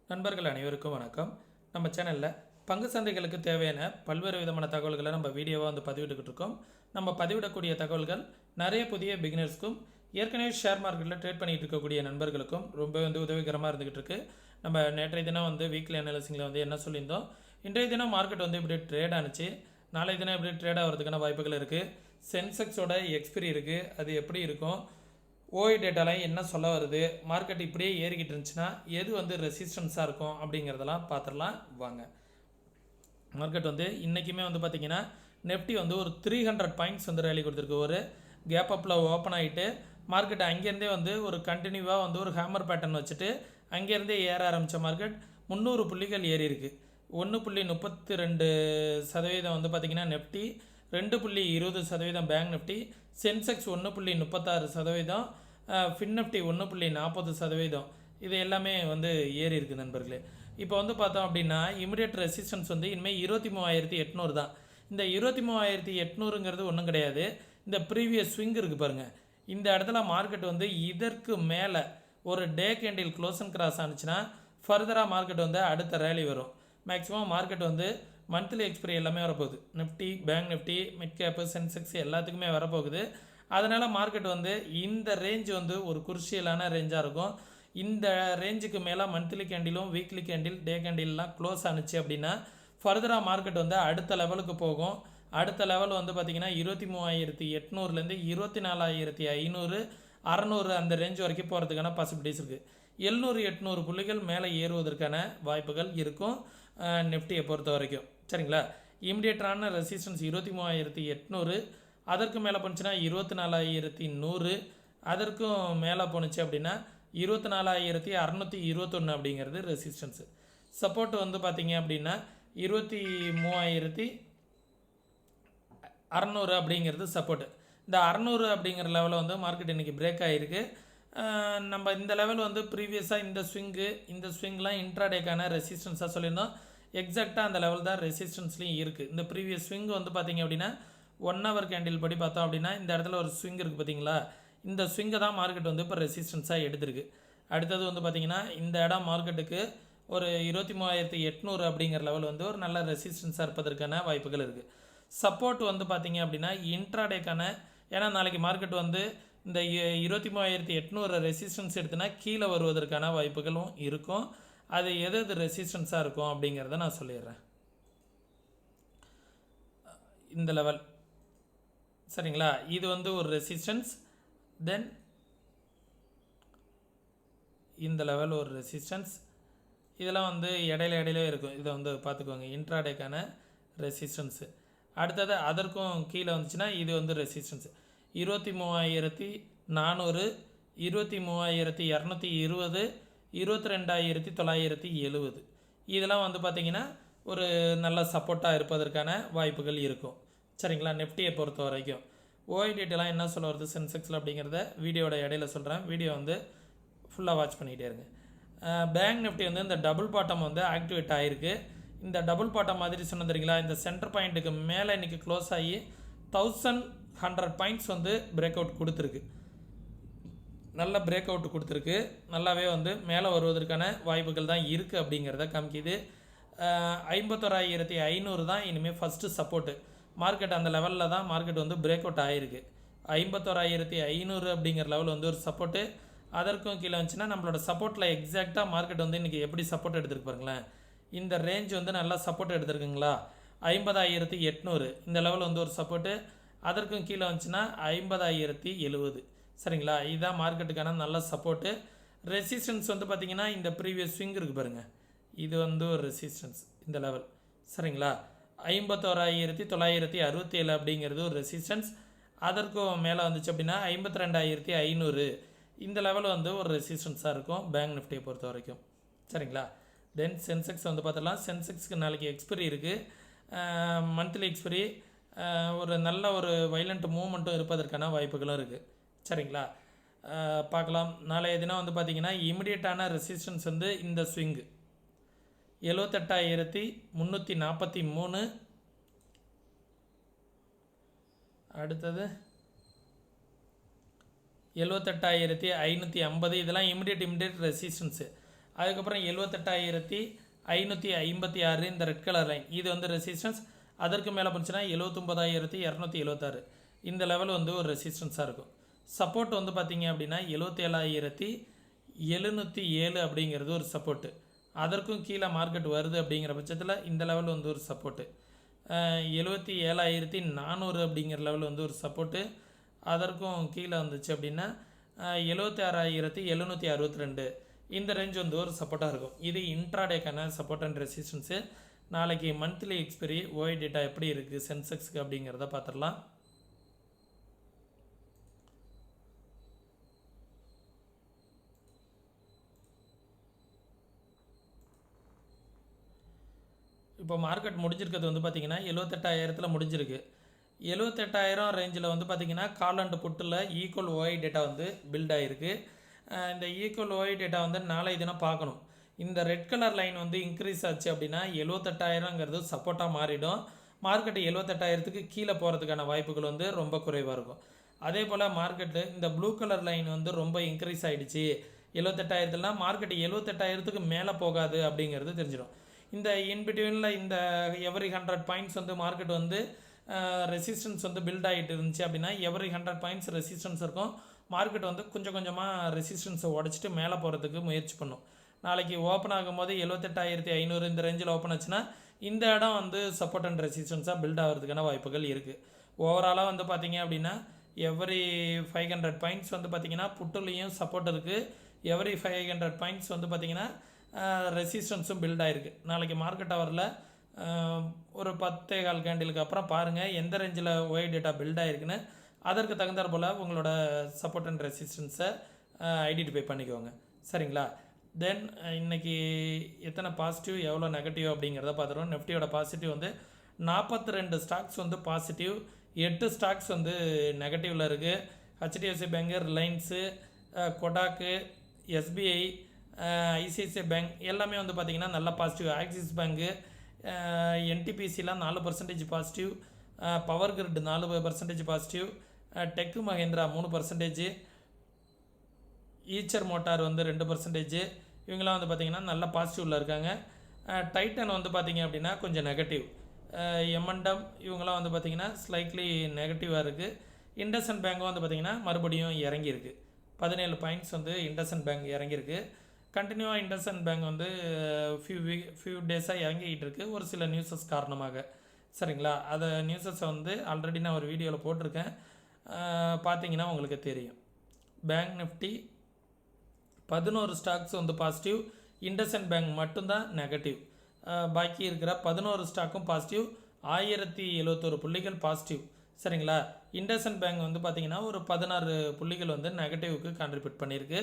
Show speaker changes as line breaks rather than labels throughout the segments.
நண்பர்கள் அனைவருக்கும் வணக்கம். நம்ம சேனலில் பங்கு சந்தைகளுக்கு தேவையான பல்வேறு விதமான தகவல்களை நம்ம வீடியோவாக பதிவிட்டுக்கிட்டு இருக்கோம். நம்ம பதிவிடக்கூடிய தகவல்கள் நிறைய புதிய பிகினர்ஸ்க்கும் ஏற்கனவே ஷேர் மார்க்கெட்டில் ட்ரேட் பண்ணிட்டு இருக்கக்கூடிய நண்பர்களுக்கும் ரொம்ப உதவிகரமாக இருந்துகிட்டு இருக்கு. நம்ம நேற்றைய தினம் வீக்லி அனாலிசிங்கில் என்ன சொல்லியிருந்தோம், இன்றைய தினம் மார்க்கெட் இப்படி ட்ரேட் ஆனிச்சு, நாளைய தினம் இப்படி ட்ரேட் ஆகிறதுக்கான வாய்ப்புகள் இருக்குது. சென்செக்ஸோட எக்ஸ்பிரி இருக்குது, அது எப்படி இருக்கும், ஓஐ டேட்டாலாம் என்ன சொல்ல வருது, மார்க்கெட் இப்படியே ஏறிக்கிட்டு இருந்துச்சுன்னா எது ரெசிஸ்டன்ஸாக இருக்கும் அப்படிங்கிறதெல்லாம் பார்த்துடலாம் வாங்க. மார்க்கெட் இன்றைக்குமே பார்த்திங்கன்னா நெஃப்டி ஒரு 300 பாயிண்ட்ஸ் ரேலி கொடுத்துருக்கு. ஒரு கேப் அப்பில் ஓப்பன் ஆகிட்டு மார்க்கெட் அங்கேருந்தே ஒரு கண்டினியூவாக ஒரு ஹேமர் பேட்டர்ன் வச்சுட்டு அங்கேருந்தே ஏற ஆரம்பித்த மார்க்கெட் 300 புள்ளிகள் ஏறி இருக்குது. 1.32% பார்த்திங்கன்னா Nifty, 2.20% bank Nifty, Sensex 1.36%, fin Nifty 1.40%, இது எல்லாமே ஏறி இருக்குது நண்பர்களே. இப்போ பார்த்தோம் அப்படின்னா இமிடியட் ரெசிஸ்டன்ஸ் இனிமேல் 23,800 தான். இந்த 23,800ங்கிறது ஒன்றும் கிடையாது, இந்த ப்ரீவியஸ் ஸ்விங் இருக்குது பாருங்கள், இந்த இடத்துல மார்க்கெட் இதற்கு மேலே ஒரு day candle close and cross ஆனிச்சுன்னா ஃபர்தராக மார்க்கெட் அடுத்த ரேலி வரும். மேக்ஸிமம் மார்க்கெட் மந்த்லி எக்ஸ்பிரி எல்லாமே வரப்போகுது. Nifty, bank Nifty, mid gap, Sensex எல்லாத்துக்குமே வரப்போகுது. அதனால் மார்க்கெட் இந்த ரேஞ்ச் ஒரு குருஷியலான ரேஞ்சாக இருக்கும். இந்த ரேஞ்சுக்கு மேலே மந்த்லி கேண்டிலும் வீக்லி கேண்டில், டே கேண்டில்லாம் க்ளோஸ் ஆனிச்சு அப்படின்னா ஃபர்தராக மார்க்கெட் அடுத்த லெவலுக்கு போகும். அடுத்த லெவல் பார்த்திங்கன்னா 23,800லேருந்து 24,500, 600 அந்த ரேஞ்ச் வரைக்கும் போகிறதுக்கான பாசிபிலிட்டிஸ் இருக்குது. 700-800 புள்ளிகள் மேலே ஏறுவதற்கான வாய்ப்புகள் இருக்கும் நிஃப்டியை பொறுத்த வரைக்கும். சரிங்களா? இமிடியேட்டான ரெசிஸ்டன்ஸ் 23,800, அதற்கு மேலே போணுச்சுன்னா 24,100, அதற்கும் மேலே போணுச்சு அப்படின்னா 24,621 அப்படிங்கிறது ரெசிஸ்டன்ஸு. சப்போர்ட் பார்த்திங்க அப்படின்னா 23,600 அப்படிங்கிறது சப்போர்ட்டு. இந்த 600 அப்படிங்கிற லெவலில் மார்க்கெட் இன்றைக்கி பிரேக் ஆகிருக்கு. நம்ம இந்த லெவல் ப்ரீவியஸாக இந்த ஸ்விங்லாம் இன்ட்ராடேக்கான ரெசிஸ்டன்ஸாக சொல்லியிருந்தோம். எக்ஸாக்டாக அந்த லெவல் தான் ரெசிஸ்டன்ஸ்லையும் இருக்குது. இந்த ப்ரீவியஸ் ஸ்விங் பார்த்திங்க அப்படின்னா 1 ஹவர் கேண்டில் படி பார்த்தோம் அப்படின்னா இந்த இடத்துல ஒரு ஸ்விங் இருக்குது பார்த்தீங்களா, இந்த ஸ்விங்கை தான் மார்க்கெட் இப்போ ரெசிஸ்டன்ஸாக எடுத்திருக்கு. அடுத்தது பார்த்திங்கன்னா இந்த இடம் மார்க்கெட்டுக்கு ஒரு 23,800 அப்படிங்கிற லெவல் ஒரு நல்ல ரெசிஸ்டன்ஸாக இருப்பதற்கான வாய்ப்புகள் இருக்குது. சப்போர்ட் பார்த்திங்க அப்படின்னா இன்ட்ராடேக்கான, ஏன்னா நாளைக்கு மார்க்கெட் இந்த 23,800 ரெசிஸ்டன்ஸ் எடுத்துனா கீழே வருவதற்கான வாய்ப்புகளும் இருக்கும். அது எது ரெசிஸ்டன்ஸாக இருக்கும் அப்படிங்கிறத நான் சொல்லிடுறேன். இந்த லெவல் சரிங்களா, இது ஒரு ரெசிஸ்டன்ஸ், தென் இந்த லெவல் ஒரு ரெசிஸ்டன்ஸ், இதெல்லாம் இடையில இருக்கும். இதை பார்த்துக்கோங்க, இன்ட்ராடேக்கான ரெசிஸ்டன்ஸு. அடுத்தது அதற்கும் கீழே வந்துச்சுன்னா இது ரெசிஸ்டன்ஸு 23,400, 23,220, 22,970, இதெல்லாம் பார்த்திங்கன்னா ஒரு நல்ல சப்போர்ட்டாக இருப்பதற்கான வாய்ப்புகள் இருக்கும். சரிங்களா? நெஃப்டியை பொறுத்த வரைக்கும் ஓஐ டேட்டெல்லாம் என்ன சொல்ல வருது சென்செக்ஸில் அப்படிங்கிறத வீடியோட இடையில சொல்கிறேன். வீடியோ ஃபுல்லாக வாட்ச் பண்ணிகிட்டே இருங்க. பேங்க் நிஃப்டி இந்த டபுள் பாட்டம் ஆக்டிவேட் ஆகிருக்கு. இந்த டபுள் பாட்டம் மாதிரி சொன்ன தெரியுங்களா, இந்த சென்டர் பாயிண்ட்டுக்கு மேலே இன்றைக்கி க்ளோஸ் ஆகி 1100 பாயிண்ட்ஸ் பிரேக் அவுட் கொடுத்துருக்கு. நல்ல பிரேக் அவுட் கொடுத்துருக்கு, நல்லாவே மேலே வருவதற்கான வாய்ப்புகள் தான் இருக்குது அப்படிங்கிறத காமிக்குது. 51,500 தான் இனிமேல் ஃபஸ்ட்டு சப்போர்ட்டு. மார்க்கெட் அந்த லெவலில் தான் மார்க்கெட் பிரேக் அவுட் ஆகிருக்கு. 51,500 அப்படிங்கிற லெவல் ஒரு சப்போர்ட்டு. அதற்கும் கீழே வந்துச்சுன்னா நம்மளோட சப்போர்ட்டில் எக்ஸாக்டாக மார்க்கெட் இன்றைக்கி எப்படி சப்போர்ட் எடுத்துருக்கு பாருங்களேன். இந்த ரேஞ்ச் நல்லா சப்போர்ட் எடுத்துருக்குங்களா, 50,800 இந்த லெவல் ஒரு சப்போர்ட்டு. அதற்கும் கீழே வந்துச்சுன்னா 50,070. சரிங்களா? இதுதான் மார்க்கெட்டுக்கான நல்ல சப்போர்ட்டு. ரெசிஸ்டன்ஸ் பார்த்திங்கன்னா இந்த ப்ரீவியஸ் ஸ்விங் இருக்குது பாருங்கள், இது ஒரு ரெசிஸ்டன்ஸ் இந்த லெவல். சரிங்களா? 51,967 அப்படிங்கிறது ஒரு ரெசிஸ்டன்ஸ். அதற்கும் மேலே வந்துச்சு அப்படின்னா 52,500 இந்த லெவல் ஒரு ரெசிஸ்டன்ஸாக இருக்கும் பேங்க் நிஃப்டியை பொறுத்த வரைக்கும். சரிங்களா? தென் சென்செக்ஸ் பார்த்துடலாம். சென்செக்ஸ்க்கு நாளைக்கு எக்ஸ்பிரி இருக்குது, மந்த்லி எக்ஸ்பிரி. ஒரு நல்ல ஒரு வைலண்ட் மூவ்மெண்ட்டும் இருப்பதற்கான வாய்ப்புகளும் இருக்குது. சரிங்களா? பார்க்கலாம். நாளைய தினம் பார்த்திங்கன்னா இமிடியேட்டான ரெசிஸ்டன்ஸ் இந்த ஸ்விங்கு 78,343, அடுத்தது 78,550, இதெல்லாம் இமிடியேட் ரெசிஸ்டன்ஸு. அதுக்கப்புறம் 78,556 இந்த ரெட் கலர் லைன் இது வந்து ரெசிஸ்டன்ஸ். அதற்கு மேலே போச்சுன்னா 79,276 இந்த லெவல் வந்து ஒரு ரெசிஸ்டன்ஸாக இருக்கும். சப்போர்ட் வந்து பார்த்திங்க அப்படின்னா 77,707 அப்படிங்கிறது ஒரு சப்போர்ட்டு. அதற்கும் கீழே மார்க்கெட் வருது அப்படிங்கிற பட்சத்தில் இந்த லெவல் வந்து ஒரு சப்போர்ட்டு. 77,400 அப்படிங்கிற லெவல் வந்து ஒரு சப்போர்ட்டு. அதற்கும் கீழே வந்துச்சு அப்படின்னா 76,762 இந்த ரேஞ்ச் வந்து ஒரு சப்போர்ட்டாக இருக்கும். இது இன்ட்ராடேக்கான சப்போர்ட் அண்ட் ரெசிஸ்டன்ஸு. நாளைக்கு மந்த்லி எக்ஸ்பெரி ஓய் டேட்டா எப்படி இருக்குது சென்செக்ஸுக்கு அப்படிங்கிறத பார்த்துடலாம். இப்போ மார்க்கெட் முடிஞ்சிருக்கிறது வந்து பார்த்திங்கன்னா 78,000 முடிஞ்சிருக்கு. 78,000 ரேஞ்சில் வந்து பார்த்திங்கன்னா கால் அண்ட் புட்டில் ஈக்குவல் ஓஐ டேட்டா வந்து பில்ட் ஆகிருக்கு. இந்த ஈக்குவல் ஓஐ டேட்டா வந்து நாளைய தினம் பார்க்கணும். இந்த ரெட் கலர் லைன் வந்து இன்க்ரீஸ் ஆச்சு அப்படின்னா 78,000ங்கிறது சப்போர்ட்டாக மாறிடும். மார்க்கெட்டு 78,000க்கு கீழே போகிறதுக்கான வாய்ப்புகள் வந்து ரொம்ப குறைவாக இருக்கும். அதே போல் மார்க்கெட்டு இந்த ப்ளூ கலர் லைன் வந்து ரொம்ப இன்க்ரீஸ் ஆகிடுச்சு 78,000லாம் மார்க்கெட்டு 78,000க்கு மேலே போகாது அப்படிங்கிறது தெரிஞ்சிடும். இந்த இன்பிட்வீனில் இந்த எவரி 100 பாயிண்ட்ஸ் வந்து மார்க்கெட் வந்து ரெசிஸ்டன்ஸ் வந்து பில்ட் ஆகிட்டு இருந்துச்சு அப்படின்னா எவரி 100 பாயிண்ட்ஸ் ரெசிஸ்டன்ஸ் இருக்கும். மார்க்கெட் வந்து கொஞ்சம் கொஞ்சமாக ரெசிஸ்டன்ஸை உடச்சிட்டு மேலே போகிறதுக்கு முயற்சி பண்ணும். நாளைக்கு ஓப்பன் ஆகும்போது 78,500 இந்த ரேஞ்சில் ஓப்பன் ஆச்சுன்னா இந்த இடம் வந்து சப்போர்ட் அண்ட் ரெசிஸ்டன்ஸாக பில்ட் ஆகிறதுக்கான வாய்ப்புகள் இருக்குது. ஓவராலாக வந்து பார்த்திங்க அப்படின்னா எவரி 500 பாயிண்ட்ஸ் வந்து பார்த்திங்கன்னா புட்டுலேயும் சப்போர்ட் இருக்குது. எவரி 500 பாயிண்ட்ஸ் வந்து பார்த்திங்கன்னா ரெசிஸ்டன்ஸும் பில்ட் ஆகிருக்கு. நாளைக்கு மார்க்கெட் ஹவரில் ஒரு 10.15 கேண்டிலுக்கு அப்புறம் பாருங்கள் எந்த ரேஞ்சில் ஒய் டேட்டா பில்ட் ஆகிருக்குன்னு. அதற்கு தகுந்தாற் போல் உங்களோட சப்போர்ட் அண்ட் ரெசிஸ்டன்ஸை ஐடென்டிஃபை பண்ணிக்கோங்க. சரிங்களா? தென் இன்றைக்கி எத்தனை பாசிட்டிவ் எவ்வளோ நெகட்டிவ் அப்படிங்கிறத பார்த்துருவோம். நிஃப்டியோட பாசிட்டிவ் வந்து 42 ஸ்டாக்ஸ் வந்து பாசிட்டிவ், 8 ஸ்டாக்ஸ் வந்து நெகட்டிவில் இருக்குது. HDFC bank, Reliance, Kotak, SBI, ICICI bank எல்லாமே வந்து பார்த்திங்கன்னா நல்ல பாசிட்டிவ். ஆக்சிஸ் பேங்கு, என்டிபிசிலாம் 4% positive, power grid 4% positive, tech Mahindra 3%, Eicher motor வந்து 2%. இவங்களாம் வந்து பார்த்திங்கன்னா நல்ல பாசிட்டிவில் இருக்காங்க. டைட்டன் வந்து பார்த்திங்க அப்படின்னா கொஞ்சம் நெகட்டிவ். எம்என்டம் இவங்களாம் வந்து பார்த்திங்கன்னா ஸ்லைட்லி நெகட்டிவாக இருக்குது. இண்டஸ்இண்ட் பேங்கும் வந்து பார்த்திங்கன்னா மறுபடியும் இறங்கியிருக்கு. 17 பாயிண்ட்ஸ் வந்து இண்டஸ்இண்ட் பேங்க் இறங்கியிருக்கு. கண்டினியூவாக இண்டஸ்இண்ட் பேங்க் வந்து ஃபியூ டேஸாக இறங்கிக்கிட்டு இருக்குது ஒரு சில நியூஸஸ் காரணமாக. சரிங்களா? அதை நியூஸஸை வந்து ஆல்ரெடி நான் ஒரு வீடியோவில் போட்டிருக்கேன், பார்த்தீங்கன்னா உங்களுக்கு தெரியும். பேங்க் நிஃப்டி 11 ஸ்டாக்ஸ் வந்து பாசிட்டிவ், இண்டஸ்இண்ட் பேங்க் மட்டும்தான் நெகட்டிவ். பாக்கி இருக்கிற 11 ஸ்டாக்கும் பாசிட்டிவ், 1071 புள்ளிகள் பாசிட்டிவ். சரிங்களா? இண்டஸ்இண்ட் பேங்க் வந்து பார்த்திங்கன்னா ஒரு 16 புள்ளிகள் வந்து நெகட்டிவ்க்கு கான்ட்ரிபியூட் பண்ணியிருக்கு.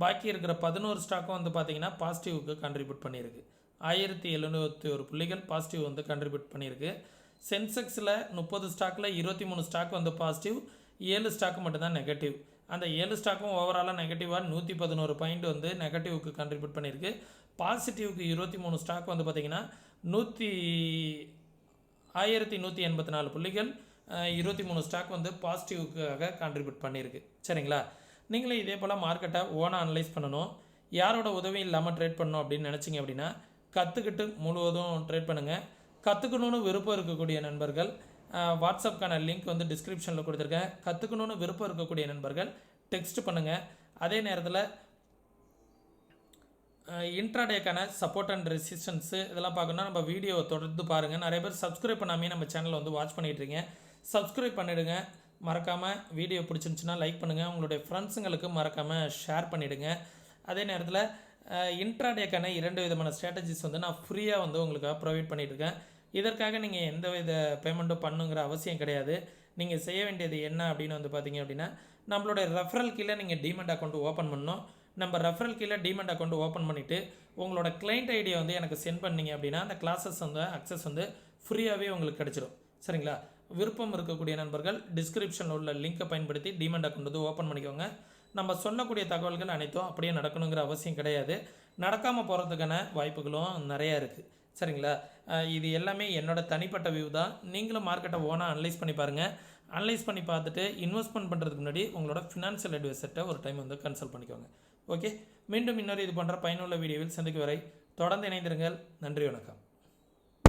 பாக்கி இருக்கிற 11 ஸ்டாக்கும் வந்து பார்த்திங்கன்னா பாசிட்டிவ்க்கு கான்ட்ரிபியூட் பண்ணியிருக்கு. 1071 புள்ளிகள் பாசிட்டிவ் வந்து கான்ட்ரிபியூட் பண்ணியிருக்கு. சென்செக்ஸில் 30 ஸ்டாக்கில் 23 ஸ்டாக் வந்து பாசிட்டிவ், 7 ஸ்டாக்கு மட்டும்தான் நெகட்டிவ். அந்த 7 ஸ்டாக்கும் ஓவராலாக நெகட்டிவாக 111 பாயிண்ட் வந்து நெகட்டிவ்க்கு கான்ட்ரிபியூட் பண்ணியிருக்கு. பாசிட்டிவ்க்கு 23 ஸ்டாக் வந்து பார்த்திங்கன்னா 1184 புள்ளிகள், 23 ஸ்டாக் வந்து பாசிட்டிவ்க்காக கான்ட்ரிபியூட் பண்ணியிருக்கு. சரிங்களா? நீங்களே இதே போல் மார்க்கெட்டை ஓனாக அனலைஸ் பண்ணணும், யாரோட உதவியும் இல்லாமல் ட்ரேட் பண்ணணும் அப்படின்னு நினச்சிங்க அப்படின்னா கற்றுக்கிட்டு முழுவதும் ட்ரேட் பண்ணுங்கள். கற்றுக்கணுன்னு விருப்பம் இருக்கக்கூடிய நண்பர்கள் வாட்ஸ்அப்கான லிங்க் வந்து டிஸ்கிரிப்ஷனில் கொடுத்துருக்கேன். கற்றுக்கணுன்னு விருப்பம் இருக்கக்கூடிய நண்பர்கள் டெக்ஸ்ட் பண்ணுங்கள். அதே நேரத்தில் இன்ட்ராடேக்கான சப்போர்ட் அண்ட் ரெசிஸ்டன்ஸு இதெல்லாம் பார்க்கணுன்னா நம்ம வீடியோவை தொடர்ந்து பாருங்கள். நிறைய பேர் சப்ஸ்கிரைப் பண்ணாமே நம்ம சேனலை வந்து வாட்ச் பண்ணிகிட்ருக்கீங்க. சப்ஸ்கிரைப் பண்ணிவிடுங்க. மறக்காமல் வீடியோ பிடிச்சிருந்துச்சுன்னா லைக் பண்ணுங்கள். உங்களுடைய ஃப்ரெண்ட்ஸுங்களுக்கு மறக்காமல் ஷேர் பண்ணிவிடுங்க. அதே நேரத்தில் இன்ட்ராடேக்கான 2 விதமான ஸ்ட்ராட்டஜிஸ் வந்து நான் ஃப்ரீயாக வந்து உங்களுக்காக ப்ரொவைட் பண்ணிகிட்ருக்கேன். இதற்காக நீங்கள் எந்த வித பேமெண்ட்டும் பண்ணுங்கிற அவசியம் கிடையாது. நீங்கள் செய்ய வேண்டியது என்ன அப்படின்னு வந்து பார்த்தீங்க அப்படின்னா நம்மளுடைய ரெஃபரல் கீழே நீங்கள் டிமெண்ட் அக்கௌண்ட் ஓப்பன் பண்ணணும். நம்ம ரெஃபரல் கீழே டிமெண்ட் அக்கௌண்ட் ஓப்பன் பண்ணிவிட்டு உங்களோட கிளைண்ட் ஐடியை வந்து எனக்கு சென்ட் பண்ணிங்க அப்படின்னா அந்த கிளாஸஸ் வந்து அக்சஸ் வந்து ஃப்ரீயாகவே உங்களுக்கு கிடச்சிடும். சரிங்களா? விருப்பம் இருக்கக்கூடிய நண்பர்கள் டிஸ்கிரிப்ஷனில் உள்ள லிங்கை பயன்படுத்தி டிமெண்ட் அக்கௌண்ட் வந்து ஓப்பன் பண்ணிக்கோங்க. நம்ம சொல்லக்கூடிய தகவல்கள் அனைத்தும் அப்படியே நடக்கணுங்கிற அவசியம் கிடையாது. நடக்காமல் போகிறதுக்கான வாய்ப்புகளும் நிறையா இருக்குது. சரிங்களா? இது எல்லாமே என்னோட தனிப்பட்ட வியூ தான். நீங்களும் மார்க்கெட்டை ஓனாக அனலைஸ் பண்ணி பாருங்கள். அனலைஸ் பண்ணி பார்த்துட்டு இன்வெஸ்ட்மெண்ட் பண்ணுறதுக்கு முன்னாடி உங்களோட ஃபினான்ஷியல் அட்வைசர்கிட்ட ஒரு டைம் வந்து கன்சல்ட் பண்ணிக்கோங்க. ஓகே, மீண்டும் இன்னொரு இது போன்ற பயனுள்ள வீடியோவில் சந்திக்கும் வரை தொடர்ந்து இணைந்திருங்கள். நன்றி, வணக்கம்.